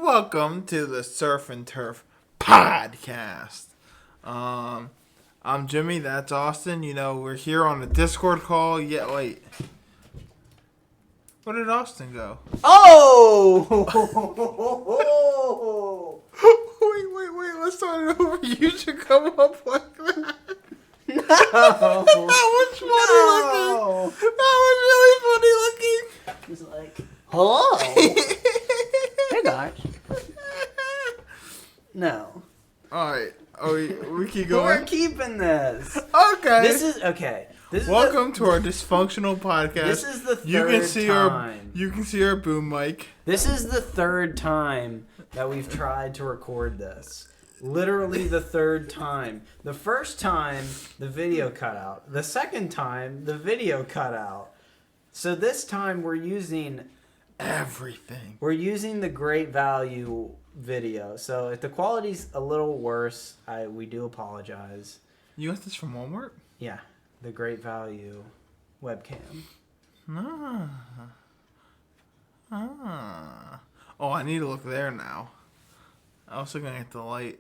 welcome to the Surf and Turf podcast. I'm Jimmy, that's Austin. You know, we're here on a Discord call. Yeah, wait. Where did Austin go? Oh! Wait, let's start it over. You should come up like that. No! That was funny looking. That was really funny looking. He's like, hello! Hey guys. No. Alright. Oh, we keep We're going? keeping this. Okay. This is, okay. Welcome to our dysfunctional podcast. This is the third time. You can see our boom mic. This is the third time that we've tried to record this. Literally the third time. The first time, the video cut out. The second time, the video cut out. So this time we're using Everything. We're using the Great Value video. So if the quality's a little worse, we do apologize. You got this from Walmart? Yeah, the Great Value webcam. Oh, I need to look there now. I was looking at the light.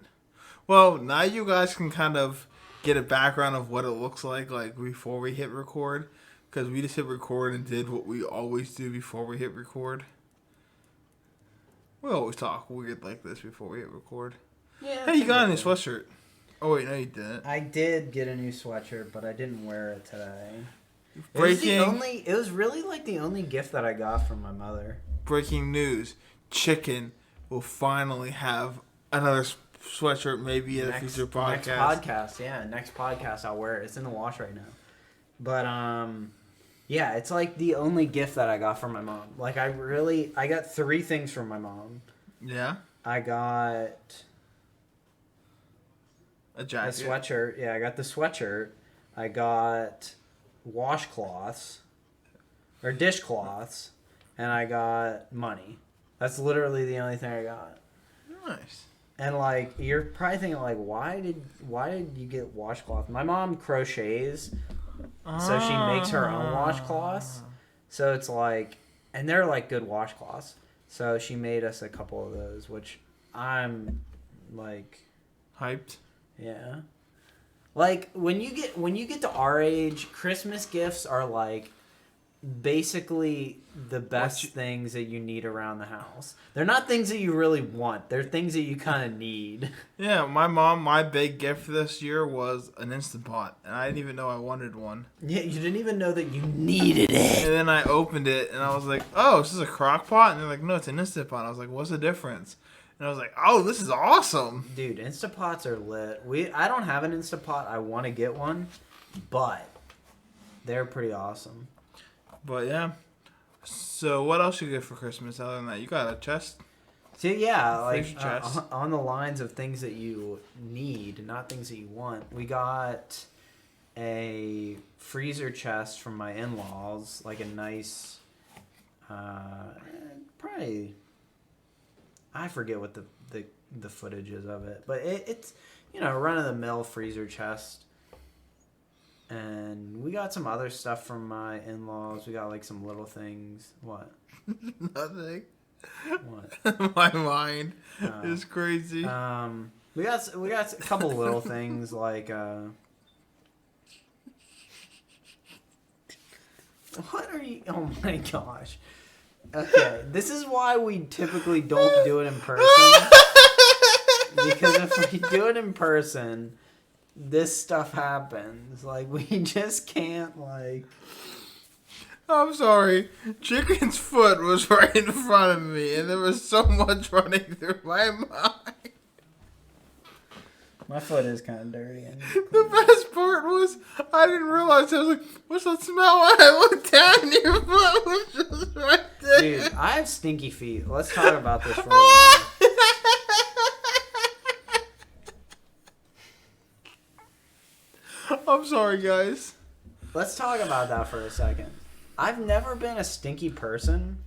Well, now you guys can kind of get a background of what it looks like before we hit record. Because we just hit record and did what we always do before we hit record. We always talk weird like this before we hit record. Yeah. Hey, you got a new sweatshirt. Oh, wait, no, you didn't. I did get a new sweatshirt, but I didn't wear it today. It was really like the only gift that I got from my mother. Breaking news. Chicken will finally have another sweatshirt maybe in a future podcast. Next podcast I'll wear it. It's in the wash right now. But, yeah, it's like the only gift that I got from my mom. Like, I got 3 things from my mom. Yeah? I got A jacket. a sweatshirt. Yeah, I got the sweatshirt. I got washcloths or dishcloths, and I got money. That's literally the only thing I got. Nice. And like, you're probably thinking like, why did you get washcloth? My mom crochets, so she makes her own washcloths. So it's like, and they're like good washcloths. So she made us a couple of those, which I'm like Hyped. Yeah. Like when you get to our age, Christmas gifts are like basically the best things that you need around the house. They're not things that you really want. They're things that you kind of need. Yeah, my big gift this year was an Instant Pot, and I didn't even know I wanted one. Yeah, you didn't even know that you needed it. And then I opened it, and I was like, oh, this is a crock pot? And they're like, no, it's an Instant Pot. I was like, what's the difference? And I was like, oh, this is awesome. Dude, Instant Pots are lit. I don't have an Instant Pot. I want to get one, but they're pretty awesome. But yeah. So what else you get for Christmas other than that? You got a chest? So yeah, like chest. On the lines of things that you need, not things that you want. We got a freezer chest from my in-laws, like a nice, probably, I forget what the footage is of it, but it's run-of-the-mill freezer chest. And we got some other stuff from my in-laws. We got like some little things. What? Nothing. What? My mind is crazy. We got a couple little things like what are you? Oh my gosh. Okay, this is why we typically don't do it in person. Because if we do it in person, this stuff happens. Like, we just can't, like... I'm sorry. Chicken's foot was right in front of me, and there was so much running through my mind. My foot is kind of dirty. The best part was, I didn't realize. I was like, what's that smell? When I looked down, and your foot was just right there. Dude, I have stinky feet. Let's talk about this for a while. I'm sorry, guys. Let's talk about that for a second. I've never been a stinky person.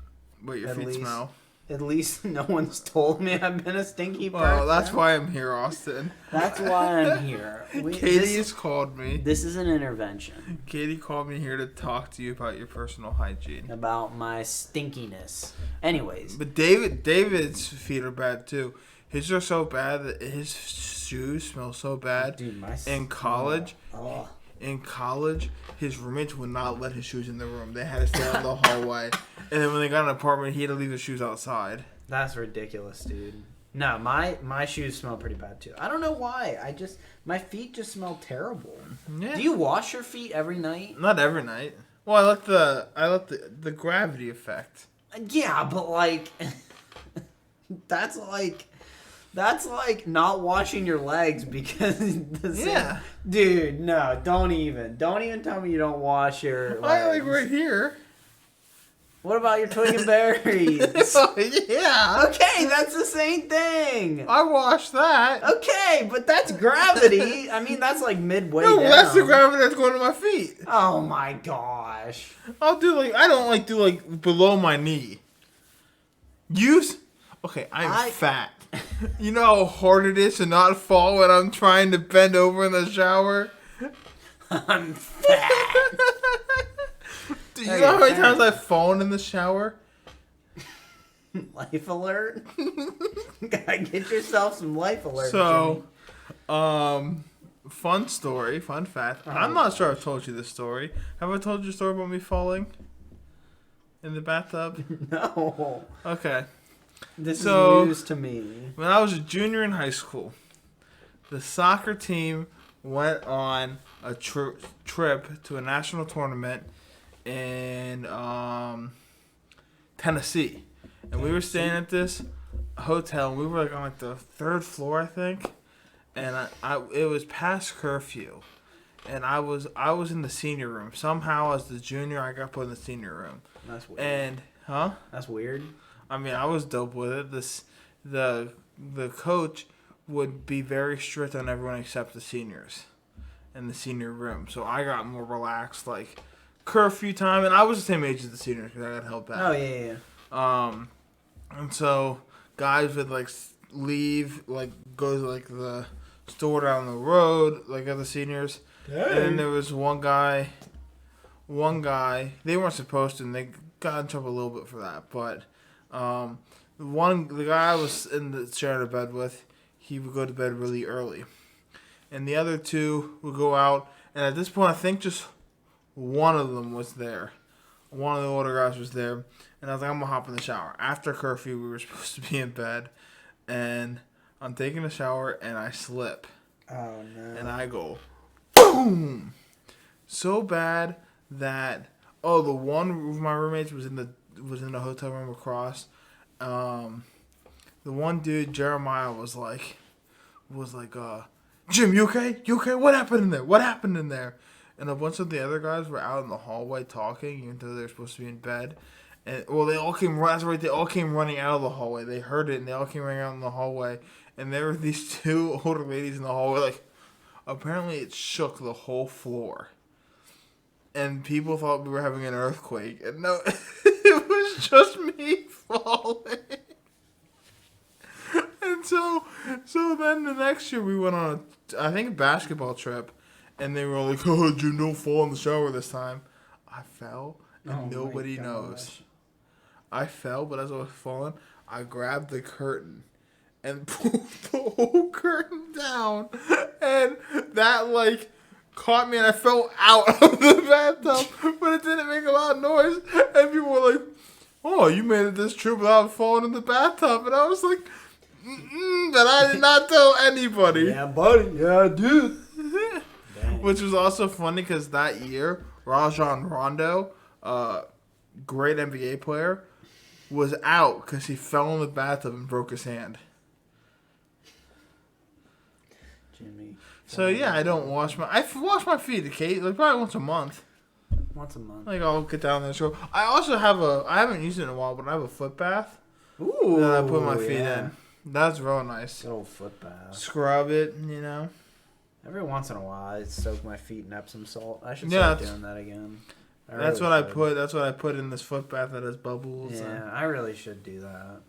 But your At feet least- smell. At least no one's told me I've been a stinky person. Well, that's why I'm here, Austin. That's why I'm here. Katie has called me. This is an intervention. Katie called me here to talk to you about your personal hygiene. About my stinkiness. Anyways. But David's feet are bad too. His are so bad that his shoes smell so bad. Dude, my in college. Oh. In college, his roommates would not let his shoes in the room. They had to stay in the hallway. And then when they got an apartment, he had to leave his shoes outside. That's ridiculous, dude. No, my shoes smell pretty bad too. I don't know why. My feet just smell terrible. Yeah. Do you wash your feet every night? Not every night. Well, I let the gravity effect. Yeah, but like that's like not washing your legs because Yeah. Dude, no, don't even tell me you don't wash your legs. I like right here. What about your twig and berries? Yeah. Okay, that's the same thing. I wash that. Okay, but that's gravity. I mean, that's like midway No, down. that's the gravity that's going to my feet. Oh my gosh. I don't do below my knee. Okay, I'm fat. You know how hard it is to not fall when I'm trying to bend over in the shower? I'm fat. Do you know how many times I've fallen in the shower? Life alert. Gotta get yourself some life alert. So, fun story, fun fact. I'm not sure I've told you this story. Have I told you a story about me falling in the bathtub? Jimmy. No. Okay. This is news to me. When I was a junior in high school, the soccer team went on a trip to a national tournament in Tennessee. And we were staying at this hotel, and we were on the third floor, I think. And it was past curfew, and I was in the senior room. Somehow, as the junior, I got put in the senior room. That's weird. And That's weird. I mean, I was dope with it. The coach would be very strict on everyone except the seniors in the senior room. So I got more relaxed, curfew time, and I was the same age as the seniors because I got held back. Oh yeah. And so guys would leave, go to the store down the road, other seniors. Dang. And then there was one guy. They weren't supposed to, and they got in trouble a little bit for that, but. The guy I was sharing a bed with, he would go to bed really early, and the other two would go out. And at this point, I think just one of them was there. One of the older guys was there, and I was like, "I'm gonna hop in the shower." After curfew, we were supposed to be in bed, and I'm taking a shower, and I slip. Oh no! And I go, boom, so bad that the one of my roommates was in the hotel room across. The one dude, Jeremiah, was like, Jim, you okay? You okay? What happened in there? And a bunch of the other guys were out in the hallway talking, even though they were supposed to be in bed. And they all came. That's right. They all came running out of the hallway. They heard it, and they all came running out in the hallway. And there were these two older ladies in the hallway. Apparently, it shook the whole floor. And people thought we were having an earthquake. And no, it was just me falling. And so then the next year we went on a basketball trip. And they were like, "Oh, Jim, don't fall in the shower this time." I fell, and nobody knows. I fell, but as I was falling, I grabbed the curtain and pulled the whole curtain down. And that, caught me, and I fell out of the bathtub, but it didn't make a lot of noise. And people were like, "Oh, you made it this trip without falling in the bathtub." And I was like, but I did not tell anybody. Yeah, buddy. Yeah, dude. Which was also funny because that year, Rajon Rondo, great NBA player, was out because he fell in the bathtub and broke his hand. Jimmy. So yeah, I don't wash I wash my feet occasionally, probably once a month. Once a month. I'll get down there. So I also have I haven't used it in a while, but I have a foot bath. Ooh. That I put my feet in. That's real nice. Good old foot bath. Scrub it, Every once in a while, I soak my feet in Epsom salt. I should start doing that again. That's what I put in this foot bath that has bubbles. Yeah, I really should do that.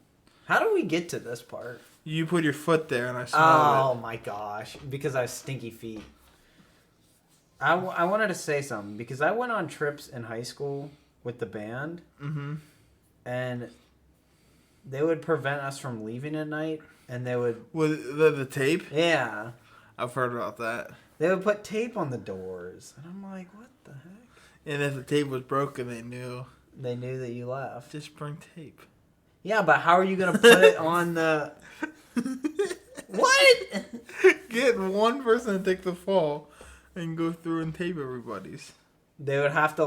How do we get to this part? You put your foot there and I smelled Oh my gosh. Because I have stinky feet. I wanted to say something because I went on trips in high school with the band. Mm-hmm. And they would prevent us from leaving at night. And they would... With the tape? Yeah. I've heard about that. They would put tape on the doors. And I'm like, what the heck? And if the tape was broken, they knew. They knew that you left. Just bring tape. Yeah, but how are you going to put it on the... What? Get one person to take the fall and go through and tape everybody's. They would have to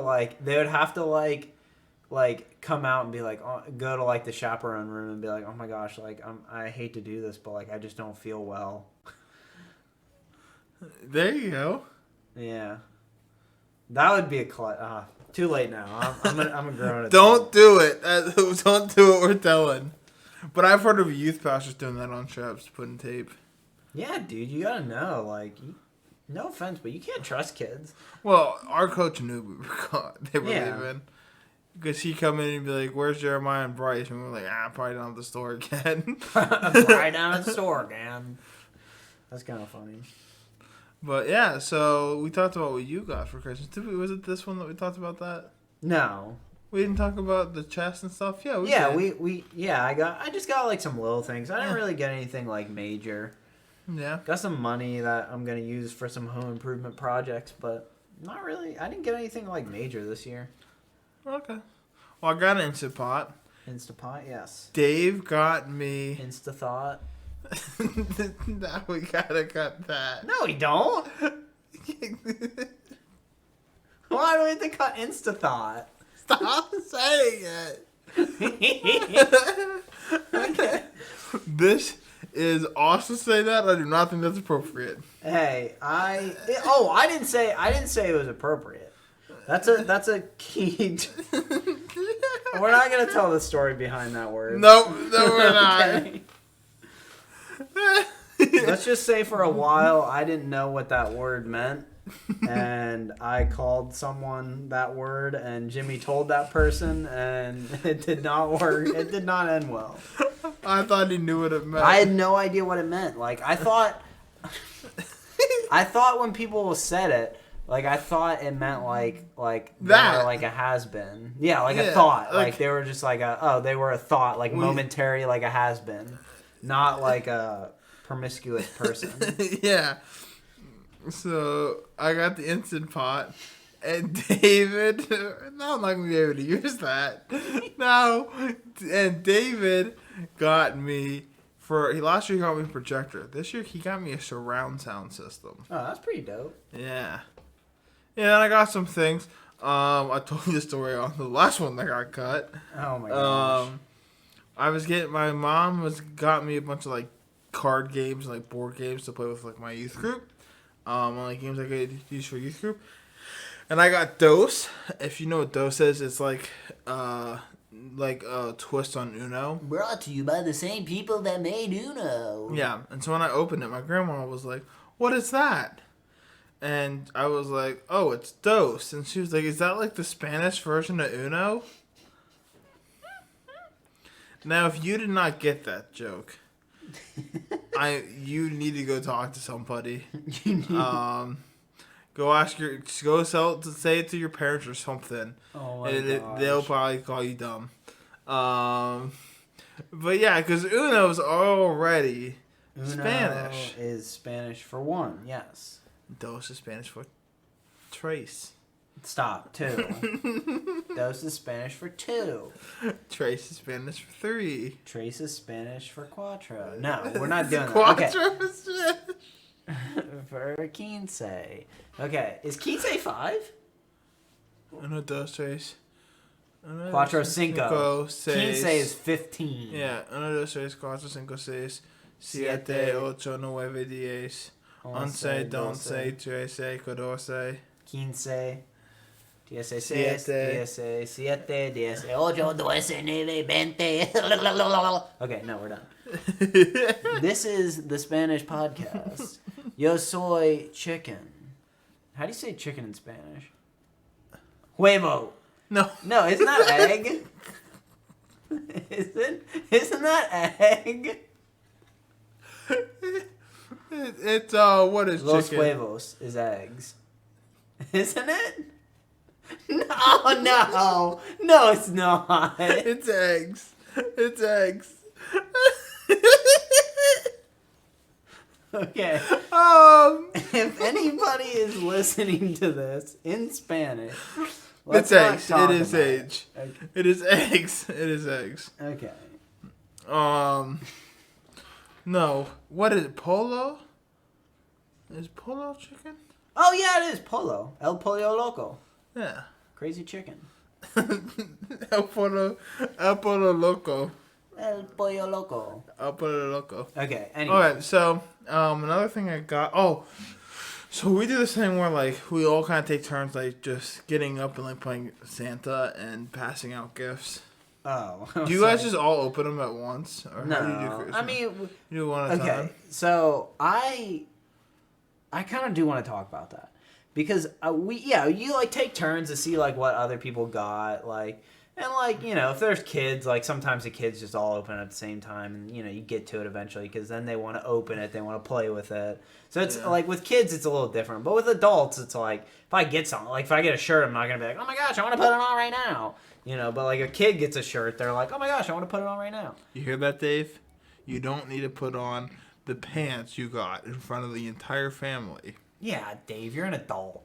come out and be like, go to like the chaperone room and be like, oh my gosh, like I hate to do this, but like I just don't feel well. There you go. Yeah, that would be a too late now. I'm a grown adult. Don't do it. Don't do what we're telling. But I've heard of youth pastors doing that on trips, putting tape. Yeah, dude, you gotta know. Like, no offense, but you can't trust kids. Well, our coach knew we were caught. They were Yeah. leaving. Because he'd come in and be like, where's Jeremiah and Bryce? And we were like, probably down at the store again. Right down at the store again. That's kind of funny. But yeah, so we talked about what you got for Christmas. Was it this one that we talked about that? No. We didn't talk about the chest and stuff? Yeah, we I just got like some little things. I didn't really get anything like major. Yeah. Got some money that I'm gonna use for some home improvement projects, but not really. I didn't get anything like major this year. Okay. Well, I got an Instant Pot. Instapot, yes. Dave got me... Instathought. Now we gotta cut that. No, we don't. Why do we have to cut Instathought? Stop saying it. Okay. This is awesome to say that. I do not think that's appropriate. Hey, I didn't say it was appropriate. That's a key. We're not gonna tell the story behind that word. No, we're not. Okay. Let's just say for a while I didn't know what that word meant, and I called someone that word, and Jimmy told that person, and it did not work. It did not end well. I thought he knew what it meant. I had no idea what it meant. Like I thought when people said it, like I thought it meant like they that were like a has been. Yeah, like Yeah, a thought. like- Like they were just like they were a thought, like momentary, like a has been, not like a promiscuous person. Yeah. So I got the Instant Pot, and David. No, I'm not gonna be able to use that. No, and David got me last year he got me a projector. This year he got me a surround sound system. Oh, that's pretty dope. Yeah. Yeah, and I got some things. I told you the story on the last one that got cut. Oh my gosh. My mom got me a bunch of like card games and like board games to play with like my youth group. Like games I could use for youth group. And I got Dose. If you know what Dose is, it's like a twist on Uno. Brought to you by the same people that made Uno. Yeah, and so when I opened it, my grandma was like, "What is that?" And I was like, "Oh, it's Dose." And she was like, "Is that like the Spanish version of Uno?" Now, if you did not get that joke, you need to go talk to somebody. Say it to your parents or something. Oh my gosh. They'll probably call you dumb. But yeah, because Uno's already Uno Spanish. is Spanish for one, yes. Dos is Spanish for trace. Stop, two. Dos is Spanish for two. Trace is Spanish for 3. Trace is Spanish for cuatro. No, we're not doing that. Quattro is Spanish. Okay. For quince. Okay, is quince 5? Uno, dos, tres. Cuatro, cinco. Seis. Quince is 15. Yeah, 1, 2, 3, 4, 5, 6, 7, 8, 9, 10, 11, 12, 13, 14. Quince. 16, Siete. 17, 18, 19, 20. Okay, no, we're done. This is the Spanish podcast. Yo soy chicken. How do you say chicken in Spanish? Huevo. No. No, it's not egg. Isn't that egg? It's what is Los chicken? huevos is eggs. Isn't it? No, it's not. It's eggs. It's eggs. Okay. If anybody is listening to this in Spanish, let's It's eggs. not talk It is about eggs. Okay. It is eggs. It is eggs. Okay. No. What is it? Polo? Is polo chicken? Oh yeah, it is Polo. El Pollo Loco. Yeah. Crazy chicken. El Polo Loco. El Pollo Loco. El Polo Loco. Okay. Anyway. Alright, so, another thing I got. Oh, so we do this thing where, like, we all kind of take turns, like, just getting up and, like, playing Santa and passing out gifts. Oh. Do you guys just all open them at once? Or No. how do you do Christmas? I mean, you do one at a okay. time? So I kind of do want to talk about that because you like take turns to see like what other people got, like, and like, you know, if there's kids, like sometimes the kids just all open at the same time, and you know you get to it eventually because then they want to open it, they want to play with it. So it's like with kids it's a little different, but with adults it's like if I get something, like if I get a shirt, I'm not gonna be like, oh my gosh, I want to put it on right now, you know. But like a kid gets a shirt, they're like, oh my gosh, I want to put it on right now. You hear that, Dave? You don't need to put on the pants you got in front of the entire family. Yeah, Dave, you're an adult.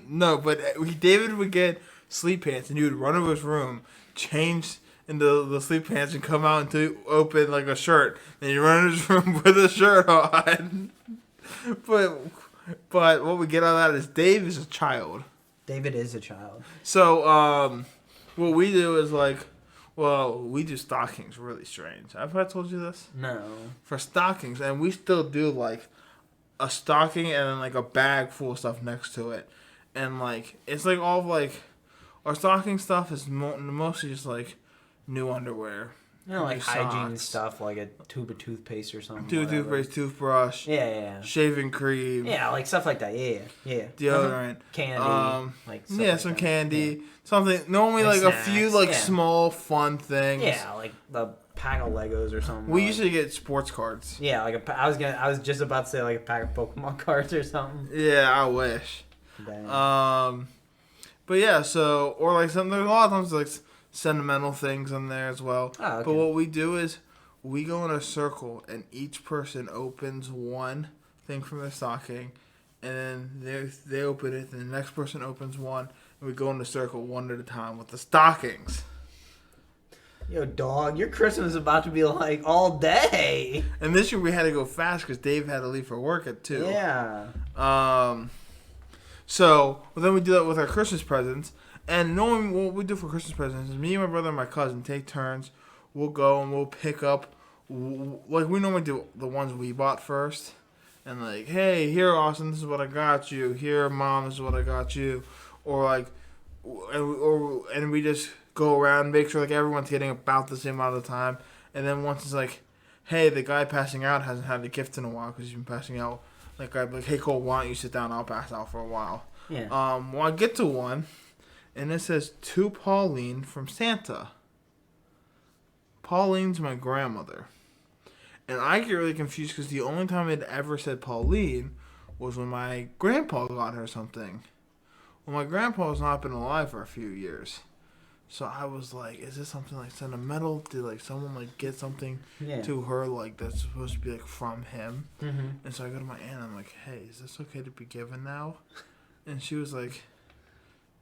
No, but David would get sleep pants, and he would run to his room, change into the sleep pants, and come out and open like a shirt. Then you run in his room with a shirt on. but what we get out of that is Dave is a child. David is a child. So what we do is like, well, we do stockings really strange. Have I told you this? No. For stockings, and we still do like a stocking and then like a bag full of stuff next to it, and like it's like all of, like our stocking stuff is mostly just like new underwear, You know, like new hygiene socks, stuff, like a tube of toothpaste or something. toothpaste, toothbrush, Yeah. shaving cream, Yeah, like stuff like that. Yeah. deodorant, Candy. Like stuff yeah, like some that. candy, something. Normally Like like a few snacks, like yeah. small fun things. Yeah, like the pack of Legos or something. We like, usually get sports cards. Yeah, like I was just about to say like a pack of Pokemon cards or something. Yeah, I wish. Dang. But yeah, so or like some there's a lot of times like sentimental things in there as well. Oh, okay. But what we do is we go in a circle and each person opens one thing from their stocking, and then they open it, and the next person opens one, and we go in a circle one at a time with the stockings. Yo, dog, your Christmas is about to be like all day. And this year we had to go fast because Dave had to leave for work at 2. Yeah. So then we do that with our Christmas presents. And knowing what we do for Christmas presents is me, my brother, and my cousin take turns. We'll go and we'll pick up, like we normally do the ones we bought first. And like, hey, here, Austin, this is what I got you. Here, Mom, this is what I got you. Or like, and we just go around, make sure like everyone's getting about the same amount of time. And then once it's like, hey, the guy passing out hasn't had a gift in a while because he's been passing out. Like I'd be like, hey Cole, why don't you sit down? I'll pass out for a while. Yeah. Well, I get to one, and it says to Pauline from Santa. Pauline's my grandmother, and I get really confused because the only time it ever said Pauline was when my grandpa got her something. Well, my grandpa has not been alive for a few years. So I was like, is this something like sentimental? Did like someone like get something to her like that's supposed to be like from him? Mm-hmm. And so I go to my aunt and I'm like, hey, is this okay to be given now? And she was like,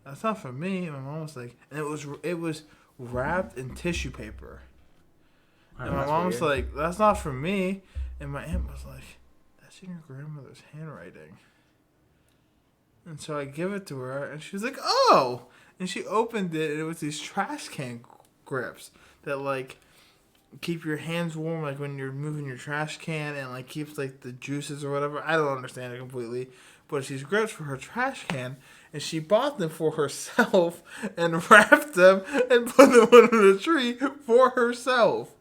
that's not for me. And my mom was like, and it was wrapped in tissue paper. And my mom was like, that's not for me. And my aunt was like, that's in your grandmother's handwriting. And so I give it to her and she was like, oh! And she opened it, and it was these trash can grips that, like, keep your hands warm, like, when you're moving your trash can, and, like, keeps, like, the juices or whatever. I don't understand it completely. But she's grips for her trash can, and she bought them for herself and wrapped them and put them under the tree for herself.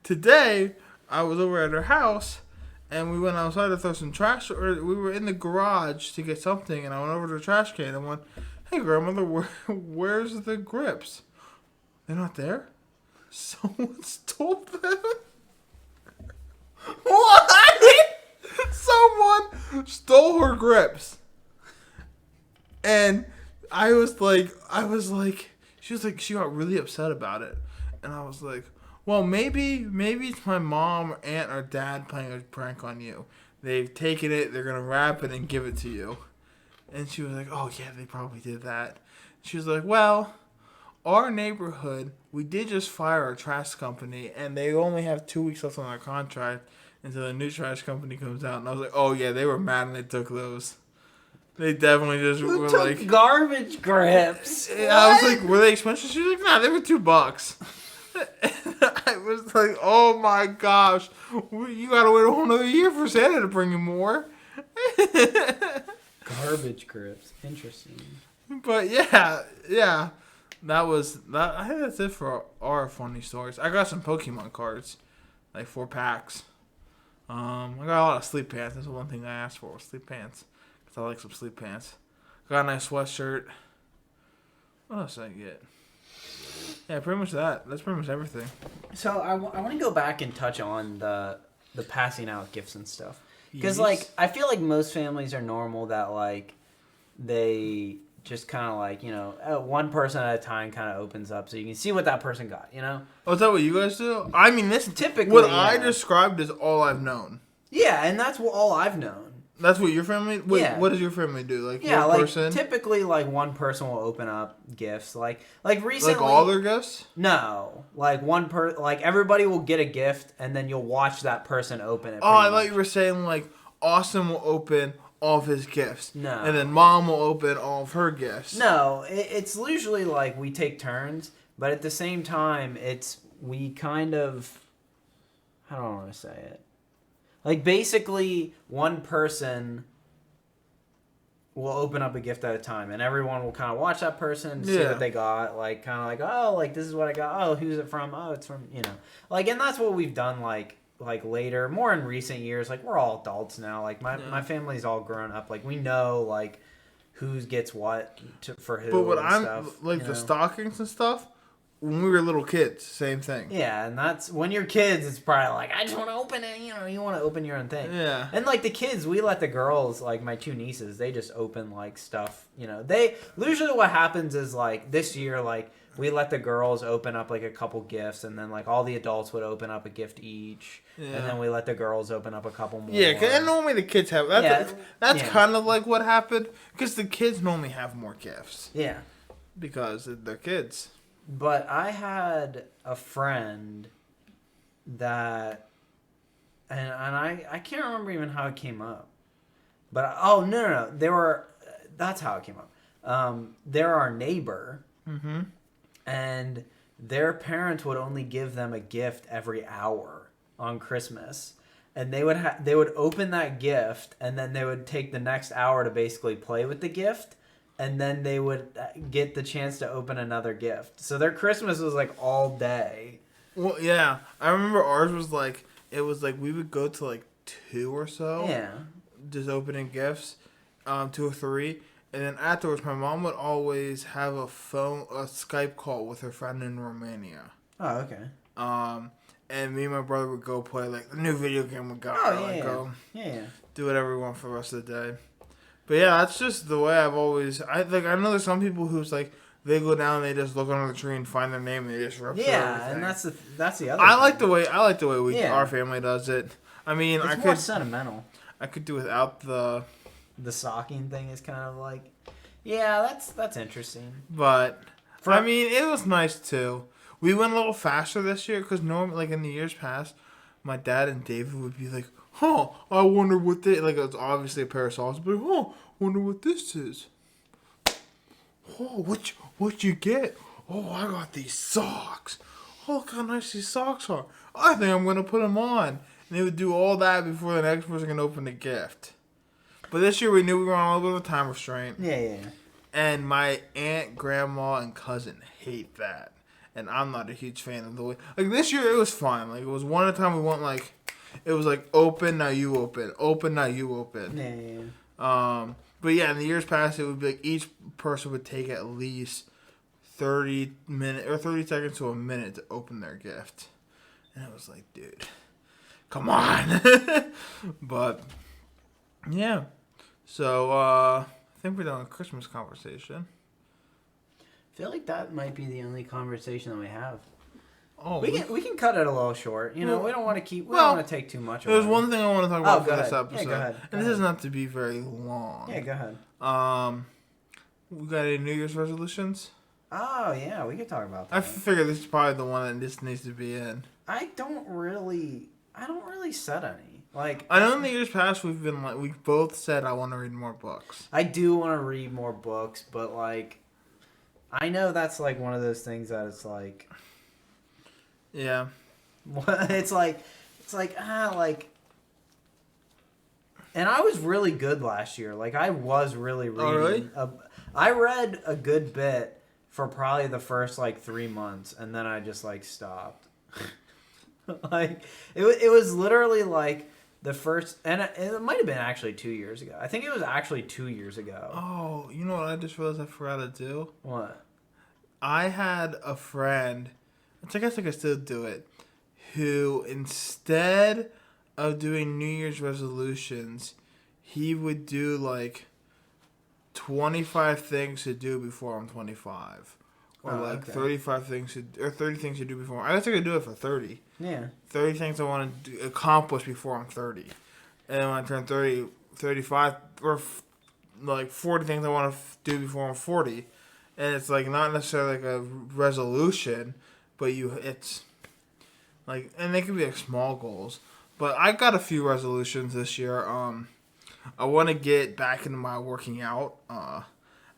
Today, I was over at her house, and we went outside to throw some trash, or we were in the garage to get something, and I went over to the trash can and went, hey, grandmother, where's the grips? They're not there? Someone stole them. What? Someone stole her grips. And I was like, she was like, she got really upset about it. And I was like, well, maybe it's my mom, or aunt, or dad playing a prank on you. They've taken it, they're going to wrap it and give it to you. And she was like, oh, yeah, they probably did that. She was like, well, our neighborhood, we did just fire our trash company, and they only have 2 weeks left on their contract until the new trash company comes out. And I was like, oh, yeah, they were mad and they took those. They definitely just Who were took like... garbage grips? I was like, were they expensive? She was like, nah, they were $2. And I was like, oh my gosh, you gotta wait a whole nother year for Santa to bring you more. Garbage grips. Interesting. But yeah, that was that. I think that's it for our funny stories. I got some Pokemon cards, like 4 packs. I got a lot of sleep pants. That's the one thing I asked for, was sleep pants, because I like some sleep pants. Got a nice sweatshirt. What else did I get? Yeah, pretty much that. That's pretty much everything. So I want to go back and touch on the passing out gifts and stuff. Because, Yes. like, I feel like most families are normal that, like, they just kind of, like, you know, one person at a time kind of opens up so you can see what that person got, you know? Oh, is that what you guys do? I mean, this Typically, what yeah. I described is all I've known. Yeah, and that's all I've known. That's what your family... Wait, Yeah. what does your family do? Like, Yeah, one like, person? typically, like, one person will open up gifts. Like recently... Like, all their gifts? No. Like, like, everybody will get a gift, and then you'll watch that person open it. Oh, I pretty thought much. you were saying, like, Austin will open all of his gifts. No. And then Mom will open all of her gifts. No, it's usually like we take turns, but at the same time, we kind of, I don't want to say it. Like, basically, one person will open up a gift at a time, and everyone will kind of watch that person, see Yeah. what they got, like, kind of like, oh, like, this is what I got. Oh, who's it from? Oh, it's from, you know. Like, and that's what we've done, like later, more in recent years. Like, we're all adults now. Like, my family's all grown up. Like, we know, like, who gets what for who. But what and I'm... stuff, like, you the know? stockings and stuff, when we were little kids, same thing. Yeah, and that's when you're kids. It's probably like, I just want to open it. You know, you want to open your own thing. Yeah. And like the kids, we let the girls, like my 2 nieces, they just open like stuff. You know, they usually what happens is like this year, like we let the girls open up like a couple gifts, and then like all the adults would open up a gift each, Yeah. and then we let the girls open up a couple more. Yeah, because normally the kids have... That's Yeah. kind of like what happened, because the kids normally have more gifts. Yeah. Because they're kids. But I had a friend that, and I can't remember even how it came up. But, no. That's how it came up. They're our neighbor, Mm-hmm. and their parents would only give them a gift every hour on Christmas. And they would open that gift, and then they would take the next hour to basically play with the gift. And then they would get the chance to open another gift. So their Christmas was like all day. Well, yeah. I remember ours was like... It was like we would go to like 2 or so. Yeah. Just opening gifts. 2 or 3. And then afterwards, my mom would always have a Skype call with her friend in Romania. Oh, okay. And me and my brother would go play like the new video game we got. Oh, Like, yeah. go Yeah. do whatever we want for the rest of the day. But yeah, that's just the way I've always. I know there's some people who's like they go down, and they just look under the tree and find their name, and they just rip through Yeah, everything. and that's the other. I thing. like the way Yeah. our family does it. I mean, It's I more could sentimental. do without the. The socking thing is kind of like, yeah, that's interesting. But I mean, it was nice too. We went a little faster this year because normally, like in the years past, my dad and David would be like, "Huh, I wonder what they like." It's obviously a pair of socks, but wonder what this is. Oh, what you get? Oh, I got these socks. Oh, look how nice these socks are. I think I'm gonna put them on. And they would do all that before the next person can open the gift. But this year we knew we were on a little bit of a time restraint. Yeah. And my aunt, grandma, and cousin hate that. And I'm not a huge fan of the way. Like, this year, it was fine. Like, it was one at a time we went, like... It was like, open, now you open. Open, now you open. Yeah. But yeah, in the years past, it would be like each person would take at least 30 seconds to a minute to open their gift. And I was like, dude, come on. But yeah. So I think we're done with Christmas conversation. I feel like that might be the only conversation that we have. Oh, we can cut it a little short. You know, we don't want to don't want to take too much. There's one thing I want to talk about for this ahead. episode. Yeah, go ahead. And this is not to be very long. Yeah, go ahead. We got any New Year's resolutions? Oh yeah, we could talk about that. I figure this is probably the one that this needs to be in. I don't really set any. Like, I know in the years past we both said I want to read more books. I do want to read more books, but like, I know that's like one of those things that it's like, yeah, it's like, and I was really good last year. Like, I was really reading. Oh, really? I read a good bit for probably the first like 3 months, and then I just like stopped. Like, it was literally like the first, and it might have been actually 2 years ago. I think it was actually 2 years ago. Oh, you know what I just realized I forgot to do? What? I had a friend, which I guess I could still do it, who instead of doing New Year's resolutions, he would do like 25 things to do before I'm 25. Or 35 things or 30 things to do before. I guess I could do it for 30. Yeah. 30 things I want to accomplish before I'm 30. And then when I turn 30, 35, or like 40 things I want to do before I'm 40. And it's like not necessarily like a resolution, but it's like, and they can be like small goals. But I got a few resolutions this year. I want to get back into my working out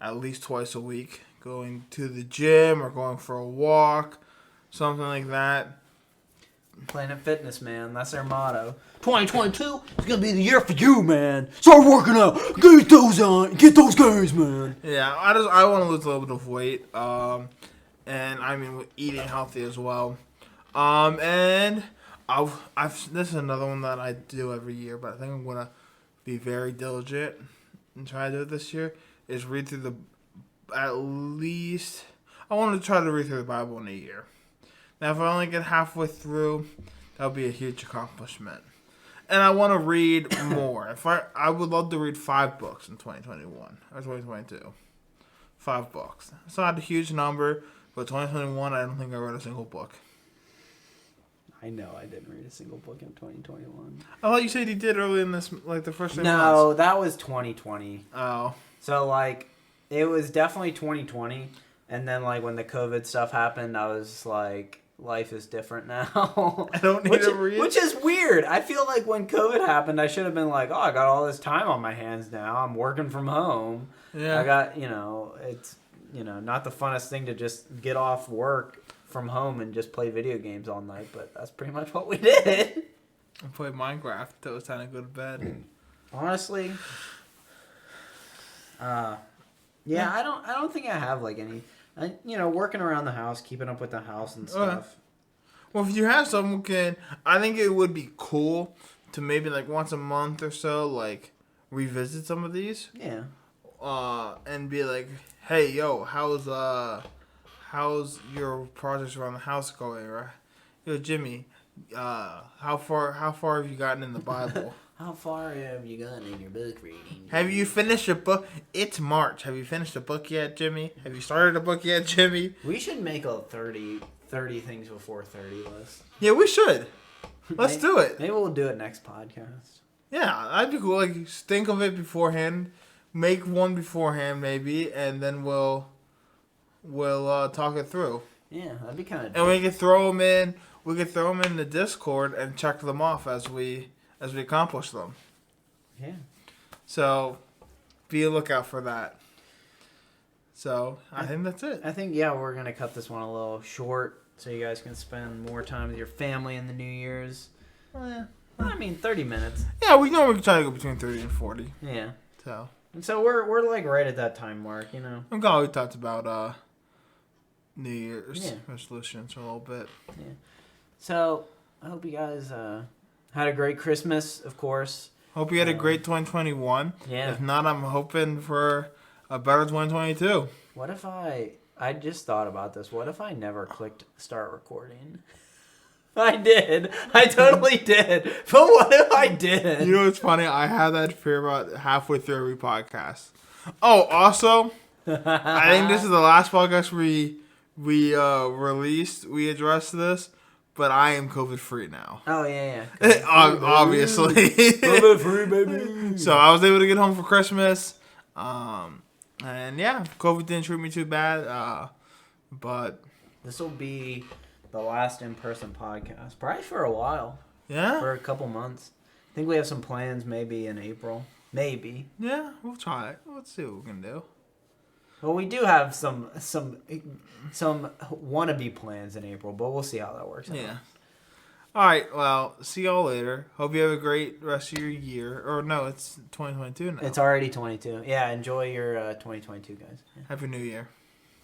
at least twice a week. Going to the gym or going for a walk, something like that. Planet Fitness, man. That's their motto. 2022 is going to be the year for you, man. Start working out. Get those on. Get those gains, man. Yeah, I want to lose a little bit of weight. And I mean, eating healthy as well. And this is another one that I do every year, but I think I'm going to be very diligent and try to do it this year, is read through I want to try to read through the Bible in a year. Now, if I only get halfway through, that would be a huge accomplishment. And I want to read more. I would love to read 5 books in 2021 or 2022. 5 books. It's not a huge number, but 2021, I don't think I read a single book. I know I didn't read a single book in 2021. I thought you said you did early in this, like the first 3 months. No, that was 2020. Oh. So, like, it was definitely 2020, and then, like, when the COVID stuff happened, I was like, life is different now. I don't need to read. Which is weird. I feel like when COVID happened, I should have been like, oh, I got all this time on my hands now. I'm working from home. Yeah. I got, it's, not the funnest thing to just get off work from home and just play video games all night, but that's pretty much what we did. I played Minecraft till it was time to go to bed. Honestly, yeah, I don't think I have like any, working around the house, keeping up with the house and stuff. Well, if you have someone I think it would be cool to maybe like once a month or so, like revisit some of these. Yeah. And be like, hey, yo, how's your projects around the house going? Right? Yo, Jimmy, how far have you gotten in the Bible? How far have you gotten in your book reading? Have you finished a book? It's March. Have you finished a book yet, Jimmy? Have you started a book yet, Jimmy? We should make a 30 things before 30 list. Yeah, we should. Let's do it. Maybe we'll do it next podcast. Yeah, that'd be cool. Like, think of it beforehand. Make one beforehand, maybe, and then we'll talk it through. Yeah, that'd be kind of. And we could throw them in. We could throw them in the Discord and check them off as we accomplish them. Yeah. So, be a lookout for that. So, I think that's it. I think, yeah, we're going to cut this one a little short so you guys can spend more time with your family in the New Year's. Yeah. I mean, 30 minutes. Yeah, we know we can try to go between 30 and 40. Yeah. So. And so we're like right at that time mark, I'm glad we talked about New Year's resolutions for a little bit. Yeah. So, I hope you guys had a great Christmas, of course. Hope you had a great 2021. Yeah. If not, I'm hoping for a better 2022. What if I I just thought about this. What if I never clicked start recording? I did. I totally did. But what if I didn't? You know what's funny? I have that fear about halfway through every podcast. Oh, also, I think this is the last podcast we released. We addressed this, but I am COVID free now. Oh yeah, yeah. Obviously. COVID free, baby. So I was able to get home for Christmas. And yeah, COVID didn't treat me too bad. But This will be the last in-person podcast, probably for a while, yeah, for a couple months. I think we have some plans, maybe in April, maybe. yeah, we'll try it. Let's see what we can do. Well, we do have some wannabe plans in April, but we'll see how that works out. Yeah. All right. Well, see y'all later. Hope you have a great rest of your year. Or no, it's 2022 now. It's already 22. Yeah, enjoy your 2022, guys. Yeah. Happy New Year.